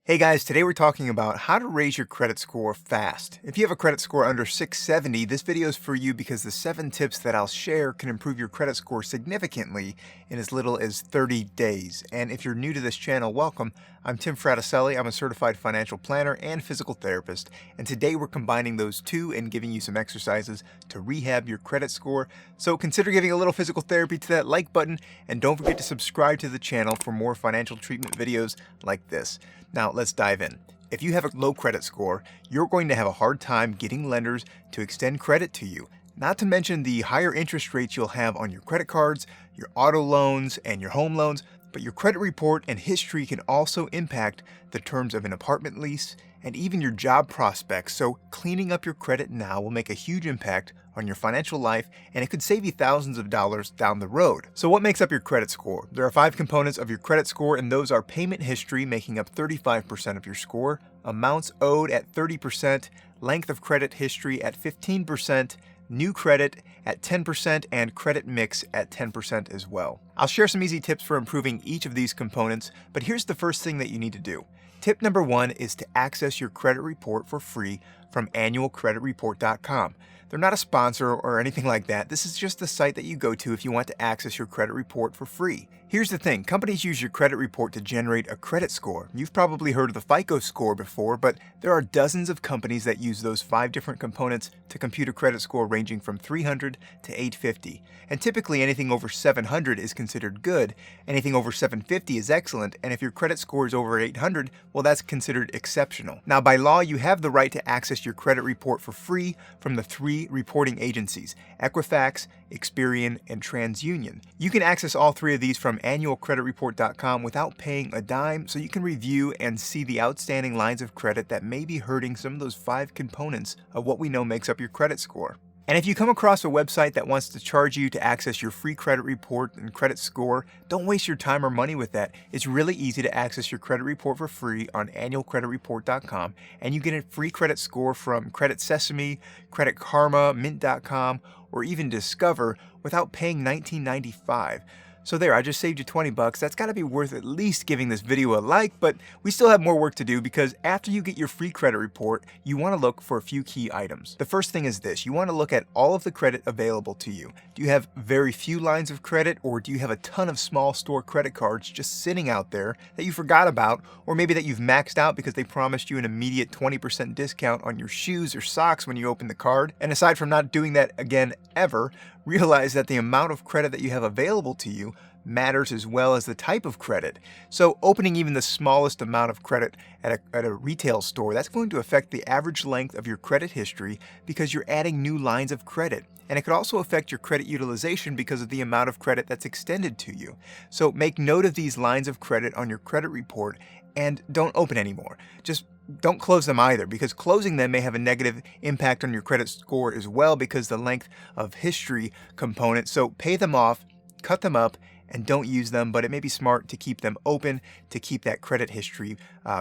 Hey guys, today we're talking about how to raise your credit score fast. If you have a credit score under 670, this video is for you because the 7 tips that I'll share can improve your credit score significantly in as little as 30 days. And if you're new to this channel, welcome. I'm Tim Fraticelli. I'm a certified financial planner and physical therapist. And today we're combining those two and giving you some exercises to rehab your credit score. So consider giving a little physical therapy to that like button, and don't forget to subscribe to the channel for more financial treatment videos like this. Now, let's dive in. If you have a low credit score, you're going to have a hard time getting lenders to extend credit to you. Not to mention the higher interest rates you'll have on your credit cards, your auto loans, and your home loans, but your credit report and history can also impact the terms of an apartment lease and even your job prospects. So cleaning up your credit now will make a huge impact on your financial life, and it could save you thousands of dollars down the road. So what makes up your credit score? There are 5 components of your credit score, and those are payment history, making up 35% of your score, amounts owed at 30%, length of credit history at 15%, new credit at 10%, and credit mix at 10% as well. I'll share some easy tips for improving each of these components, but here's the first thing that you need to do. Tip number 1 is to access your credit report for free from annualcreditreport.com. They're not a sponsor or anything like that. This is just the site that you go to if you want to access your credit report for free. Here's the thing, companies use your credit report to generate a credit score. You've probably heard of the FICO score before, but there are dozens of companies that use those 5 different components to compute a credit score ranging from 300 to 850. And typically anything over 700 is considered good, anything over 750 is excellent, and if your credit score is over 800, well, that's considered exceptional. Now, by law, you have the right to access your credit report for free from the 3 reporting agencies, Equifax, Experian, and TransUnion. You can access all 3 of these from annualcreditreport.com without paying a dime, so you can review and see the outstanding lines of credit that may be hurting some of those 5 components of what we know makes up your credit score. And if you come across a website that wants to charge you to access your free credit report and credit score, don't waste your time or money with that. It's really easy to access your credit report for free on annualcreditreport.com, and you get a free credit score from Credit Sesame, Credit Karma, Mint.com, or even Discover without paying $19.95. So there, I just saved you 20 bucks. That's gotta be worth at least giving this video a like, but we still have more work to do because after you get your free credit report, you wanna look for a few key items. The first thing is this, you wanna look at all of the credit available to you. Do you have very few lines of credit, or do you have a ton of small store credit cards just sitting out there that you forgot about, or maybe that you've maxed out because they promised you an immediate 20% discount on your shoes or socks when you open the card? And aside from not doing that again ever, realize that the amount of credit that you have available to you matters as well as the type of credit. So opening even the smallest amount of credit at a retail store, that's going to affect the average length of your credit history because you're adding new lines of credit. And it could also affect your credit utilization because of the amount of credit that's extended to you. So make note of these lines of credit on your credit report and don't open anymore. Just don't close them either, because closing them may have a negative impact on your credit score as well because the length of history component. So pay them off, cut them up, and don't use them, but it may be smart to keep them open to keep that credit history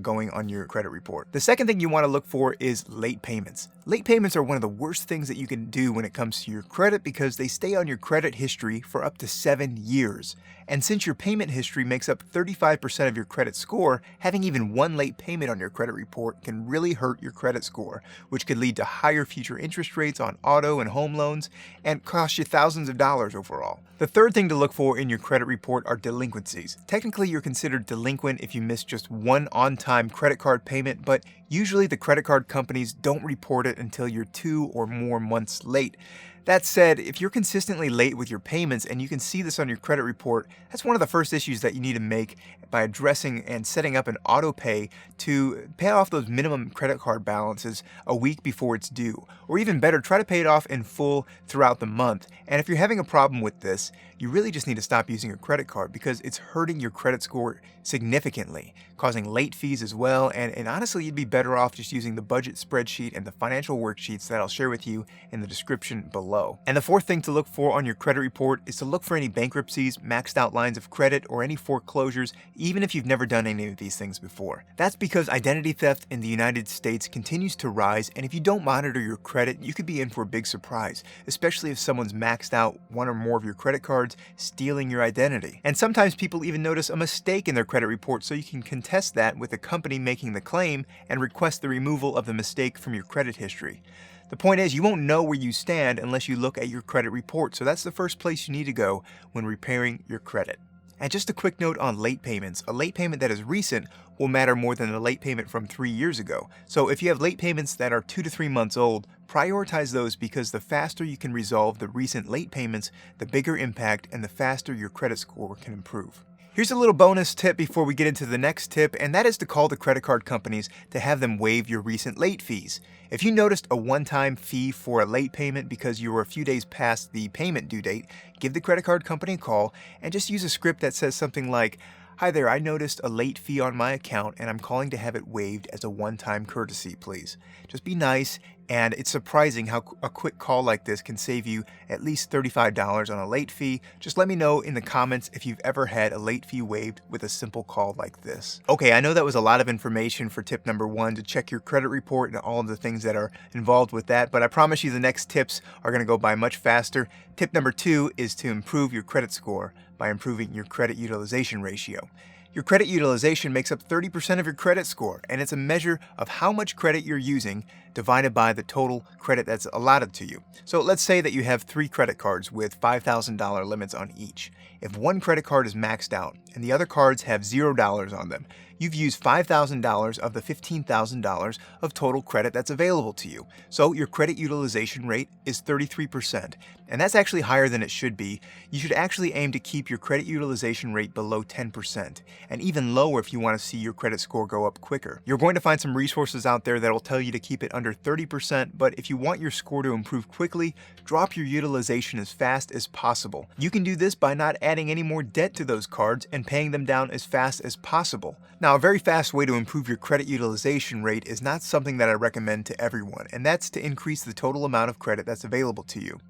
going on your credit report. The second thing you want to look for is late payments. Late payments are one of the worst things that you can do when it comes to your credit because they stay on your credit history for up to 7 years. And since your payment history makes up 35% of your credit score, having even one late payment on your credit report can really hurt your credit score, which could lead to higher future interest rates on auto and home loans and cost you thousands of dollars overall. The third thing to look for in your credit report are delinquencies. Technically, you're considered delinquent if you miss just one on-time credit card payment, but usually the credit card companies don't report it until you're 2 or more months late. That said, if you're consistently late with your payments, and you can see this on your credit report, that's one of the first issues that you need to make by addressing and setting up an auto pay to pay off those minimum credit card balances a week before it's due. Or even better, try to pay it off in full throughout the month. And if you're having a problem with this, you really just need to stop using your credit card because it's hurting your credit score significantly, causing late fees as well. And honestly, you'd be better off just using the budget spreadsheet and the financial worksheets that I'll share with you in the description below. below. And the fourth thing to look for on your credit report is to look for any bankruptcies, maxed out lines of credit, or any foreclosures, even if you've never done any of these things before. That's because identity theft in the United States continues to rise, and if you don't monitor your credit, you could be in for a big surprise, especially if someone's maxed out one or more of your credit cards, stealing your identity. And sometimes people even notice a mistake in their credit report, so you can contest that with the company making the claim and request the removal of the mistake from your credit history. The point is, you won't know where you stand unless you look at your credit report, so that's the first place you need to go when repairing your credit. And just a quick note on late payments. A late payment that is recent will matter more than a late payment from 3 years ago. So if you have late payments that are 2 to 3 months old, prioritize those, because the faster you can resolve the recent late payments, the bigger impact and the faster your credit score can improve. Here's a little bonus tip before we get into the next tip, and that is to call the credit card companies to have them waive your recent late fees. If you noticed a one-time fee for a late payment because you were a few days past the payment due date, give the credit card company a call and just use a script that says something like, "Hi there, I noticed a late fee on my account and I'm calling to have it waived as a one-time courtesy, please." Just be nice, and it's surprising how a quick call like this can save you at least $35 on a late fee. Just let me know in the comments if you've ever had a late fee waived with a simple call like this. Okay, I know that was a lot of information for tip number 1, to check your credit report and all of the things that are involved with that, but I promise you the next tips are going to go by much faster. Tip number 2 is to improve your credit score by improving your credit utilization ratio. Your credit utilization makes up 30% of your credit score, and it's a measure of how much credit you're using divided by the total credit that's allotted to you. So let's say that you have 3 credit cards with $5,000 limits on each. If one credit card is maxed out and the other cards have $0 on them, you've used $5,000 of the $15,000 of total credit that's available to you. So your credit utilization rate is 33%, and that's actually higher than it should be. You should actually aim to keep your credit utilization rate below 10%, and even lower if you want to see your credit score go up quicker. You're going to find some resources out there that will tell you to keep it under 30%, but if you want your score to improve quickly, drop your utilization as fast as possible. You can do this by not adding any more debt to those cards and paying them down as fast as possible. Now, a very fast way to improve your credit utilization rate is not something that I recommend to everyone, and that's to increase the total amount of credit that's available to you.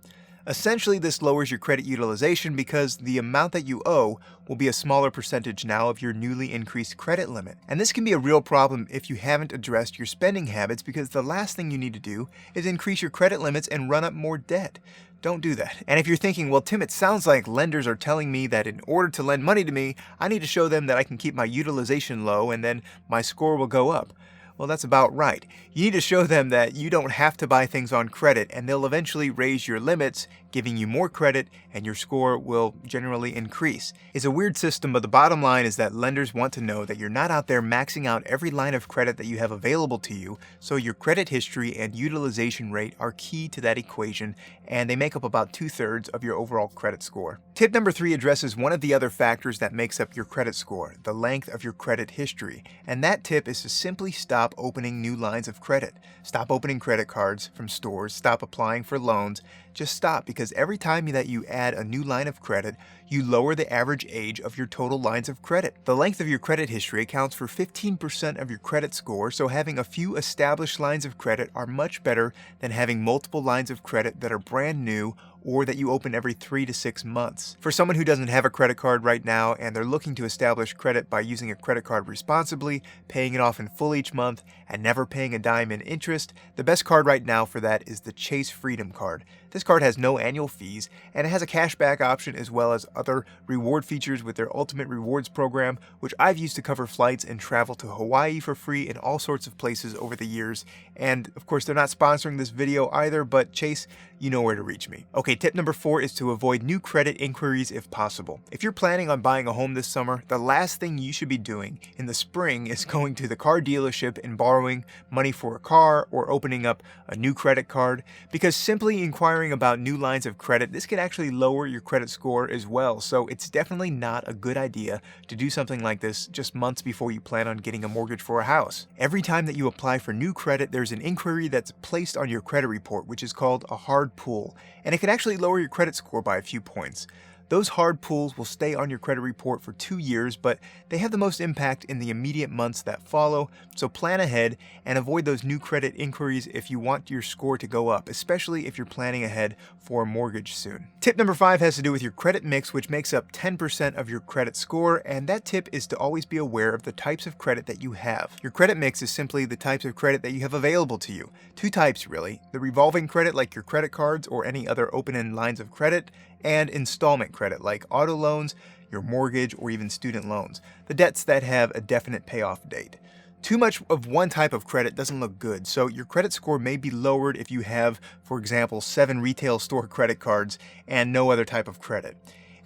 Essentially, this lowers your credit utilization because the amount that you owe will be a smaller percentage now of your newly increased credit limit. And this can be a real problem if you haven't addressed your spending habits, because the last thing you need to do is increase your credit limits and run up more debt. Don't do that. And if you're thinking, well, Tim, it sounds like lenders are telling me that in order to lend money to me, I need to show them that I can keep my utilization low and then my score will go up. Well, that's about right. You need to show them that you don't have to buy things on credit, and they'll eventually raise your limits, giving you more credit, and your score will generally increase. It's a weird system, but the bottom line is that lenders want to know that you're not out there maxing out every line of credit that you have available to you, so your credit history and utilization rate are key to that equation, and they make up about 2/3 of your overall credit score. Tip number 3 addresses one of the other factors that makes up your credit score, the length of your credit history, and that tip is to simply stop opening new lines of credit. Stop opening credit cards from stores, stop applying for loans. Just stop, because every time that you add a new line of credit, you lower the average age of your total lines of credit. The length of your credit history accounts for 15% of your credit score, so having a few established lines of credit are much better than having multiple lines of credit that are brand new or that you open every 3 to 6 months. For someone who doesn't have a credit card right now and they're looking to establish credit by using a credit card responsibly, paying it off in full each month, and never paying a dime in interest, the best card right now for that is the Chase Freedom Card. This card has no annual fees, and it has a cashback option as well as other reward features with their Ultimate Rewards program, which I've used to cover flights and travel to Hawaii for free and all sorts of places over the years. And of course, they're not sponsoring this video either, but Chase, you know where to reach me. Okay, tip number 4 is to avoid new credit inquiries if possible. If you're planning on buying a home this summer, the last thing you should be doing in the spring is going to the car dealership and borrowing money for a car or opening up a new credit card, because simply inquiring about new lines of credit, this can actually lower your credit score as well. So it's definitely not a good idea to do something like this just months before you plan on getting a mortgage for a house. Every time that you apply for new credit, there's an inquiry that's placed on your credit report, which is called a hard pull, and it can actually lower your credit score by a few points. Those hard pulls will stay on your credit report for 2 years, but they have the most impact in the immediate months that follow, so plan ahead and avoid those new credit inquiries if you want your score to go up, especially if you're planning ahead for a mortgage soon. Tip number 5 has to do with your credit mix, which makes up 10% of your credit score, and that tip is to always be aware of the types of credit that you have. Your credit mix is simply the types of credit that you have available to you. Two types really: the revolving credit like your credit cards or any other open-end lines of credit, and installment credit like auto loans, your mortgage, or even student loans, the debts that have a definite payoff date. Too much of one type of credit doesn't look good, so your credit score may be lowered if you have, for example, 7 retail store credit cards and no other type of credit.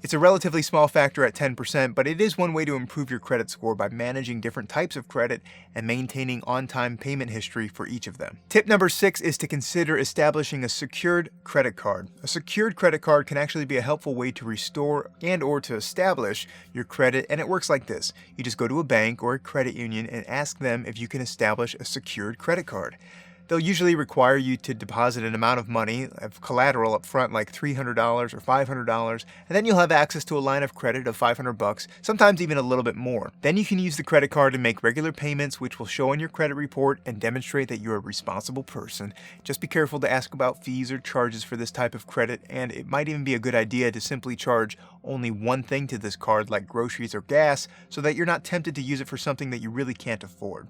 It's a relatively small factor at 10%, but it is one way to improve your credit score by managing different types of credit and maintaining on-time payment history for each of them. Tip number 6 is to consider establishing a secured credit card. A secured credit card can actually be a helpful way to restore and or to establish your credit, and it works like this. You just go to a bank or a credit union and ask them if you can establish a secured credit card. They'll usually require you to deposit an amount of money of collateral up front, like $300 or $500, and then you'll have access to a line of credit of $500, sometimes even a little bit more. Then you can use the credit card to make regular payments, which will show on your credit report and demonstrate that you're a responsible person. Just be careful to ask about fees or charges for this type of credit, and it might even be a good idea to simply charge only one thing to this card, like groceries or gas, so that you're not tempted to use it for something that you really can't afford.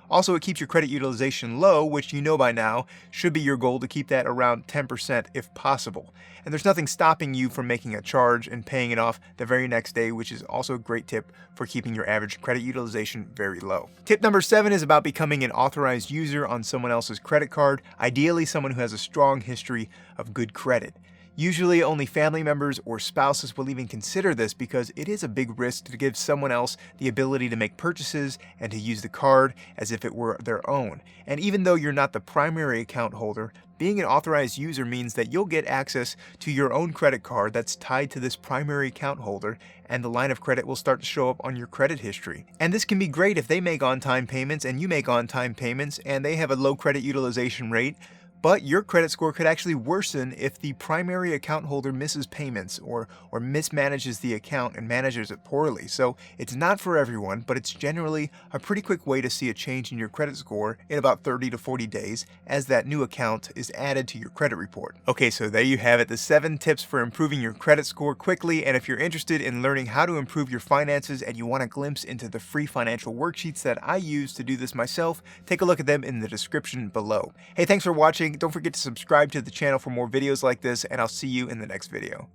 Also, it keeps your credit utilization low, which you know by now should be your goal, to keep that around 10% if possible. And there's nothing stopping you from making a charge and paying it off the very next day, which is also a great tip for keeping your average credit utilization very low. Tip number 7 is about becoming an authorized user on someone else's credit card, ideally someone who has a strong history of good credit. Usually only family members or spouses will even consider this, because it is a big risk to give someone else the ability to make purchases and to use the card as if it were their own. And even though you're not the primary account holder, being an authorized user means that you'll get access to your own credit card that's tied to this primary account holder, and the line of credit will start to show up on your credit history. And this can be great if they make on-time payments and you make on-time payments and they have a low credit utilization rate. But your credit score could actually worsen if the primary account holder misses payments or mismanages the account and manages it poorly. So it's not for everyone, but it's generally a pretty quick way to see a change in your credit score in about 30 to 40 days as that new account is added to your credit report. Okay, so there you have it, the 7 tips for improving your credit score quickly. And if you're interested in learning how to improve your finances and you want a glimpse into the free financial worksheets that I use to do this myself, take a look at them in the description below. Hey, thanks for watching. Don't forget to subscribe to the channel for more videos like this, and I'll see you in the next video.